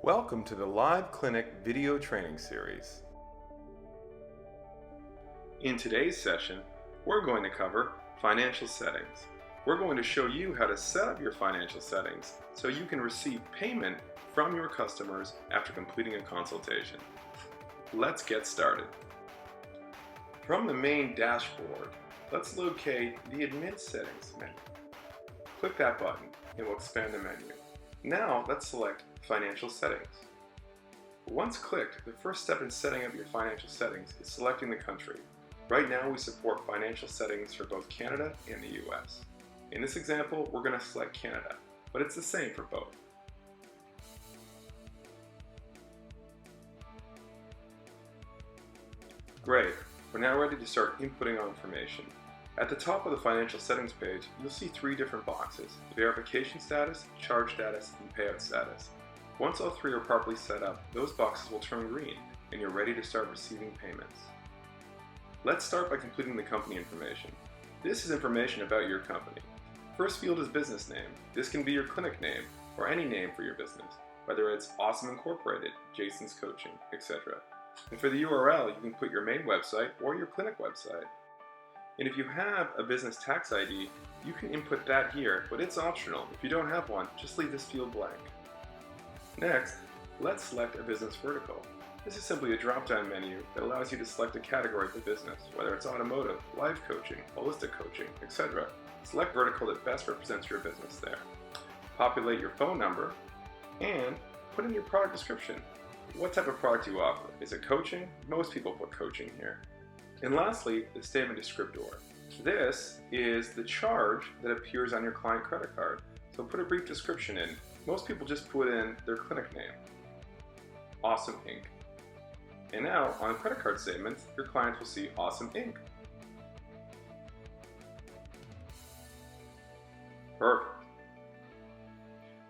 Welcome to the Live.Clinic video training series. In today's session, we're going to cover financial settings. We're going to show you how to set up your financial settings so you can receive payment from your customers after completing a consultation. Let's get started. From the main dashboard, let's locate the Admin Settings menu. Click that button. It will expand the menu. Now let's select Financial Settings. Once clicked, the first step in setting up your financial settings is selecting the country. Right now we support financial settings for both Canada and the US. In this example, we're going to select Canada, but it's the same for both. Great, we're now ready to start inputting our information. At the top of the financial settings page, you'll see three different boxes: verification status, charge status, and payout status. Once all three are properly set up, those boxes will turn green and you're ready to start receiving payments. Let's start by completing the company information. This is information about your company. First field is business name. This can be your clinic name or any name for your business, whether it's Awesome Incorporated, Jason's Coaching, etc. And for the URL, you can put your main website or your clinic website. And if you have a business tax ID, you can input that here, but it's optional. If you don't have one, just leave this field blank. Next, let's select a business vertical. This is simply a drop-down menu that allows you to select a category of the business, whether it's automotive, life coaching, holistic coaching, etc. Select vertical that best represents your business there. Populate your phone number and put in your product description. What type of product you offer? Is it coaching? Most people put coaching here. And lastly, the statement descriptor. This is the charge that appears on your client credit card. So put a brief description in. Most people just put in their clinic name, Awesome Inc. And now on credit card statements, your clients will see Awesome Inc. Perfect.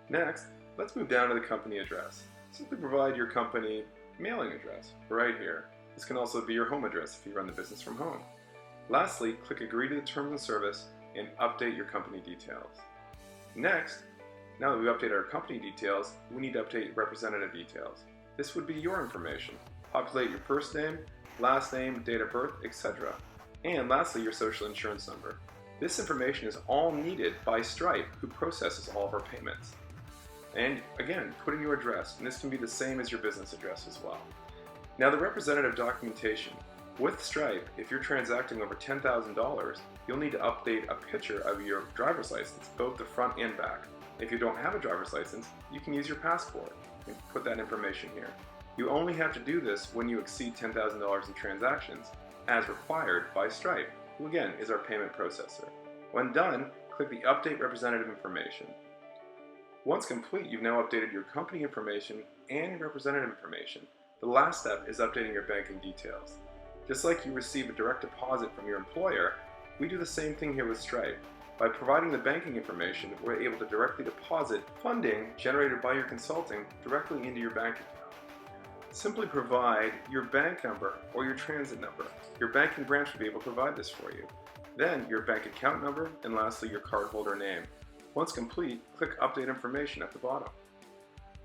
Next, let's move down to the company address. Simply provide your company mailing address right here. This can also be your home address if you run the business from home. Lastly, click Agree to the Terms and Service and update your company details. Next, now that we've updated our company details, we need to update representative details. This would be your information. Populate your first name, last name, date of birth, etc. And lastly, your social insurance number. This information is all needed by Stripe, who processes all of our payments. And again, put in your address, and this can be the same as your business address as well. Now the representative documentation. With Stripe, if you're transacting over $10,000, you'll need to update a picture of your driver's license, both the front and back. If you don't have a driver's license, you can use your passport and put that information here. You only have to do this when you exceed $10,000 in transactions, as required by Stripe, who again is our payment processor. When done, click the Update Representative Information. Once complete, you've now updated your company information and your representative information. The last step is updating your banking details. Just like you receive a direct deposit from your employer, we do the same thing here with Stripe. By providing the banking information, we're able to directly deposit funding generated by your consulting directly into your bank account. Simply provide your bank number or your transit number. Your banking branch will be able to provide this for you. Then your bank account number, and lastly your cardholder name. Once complete, click Update Information at the bottom.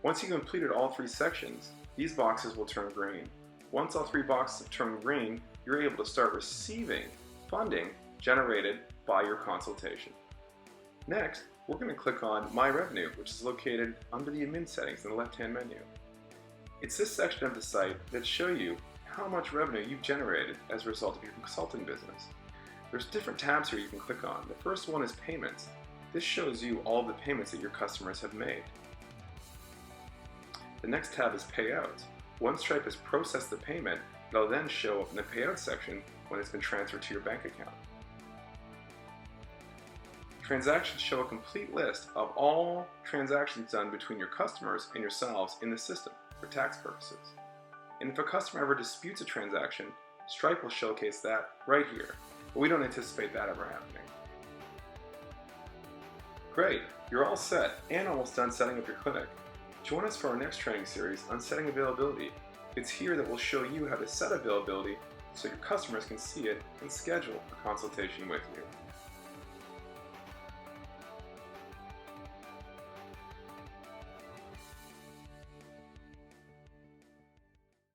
Once you've completed all three sections, these boxes will turn green. Once all three boxes have turned green, you're able to start receiving funding generated by your consultation. Next, we're going to click on My Revenue, which is located under the Admin Settings in the left-hand menu. It's this section of the site that shows you how much revenue you've generated as a result of your consulting business. There's different tabs here you can click on. The first one is Payments. This shows you all the payments that your customers have made. The next tab is Payouts. Once Stripe has processed the payment, it'll then show up in the Payout section when it's been transferred to your bank account. Transactions show a complete list of all transactions done between your customers and yourselves in the system for tax purposes. And if a customer ever disputes a transaction, Stripe will showcase that right here, but we don't anticipate that ever happening. Great, you're all set and almost done setting up your clinic. Join us for our next training series on setting availability. It's here that we'll show you how to set availability so your customers can see it and schedule a consultation with you.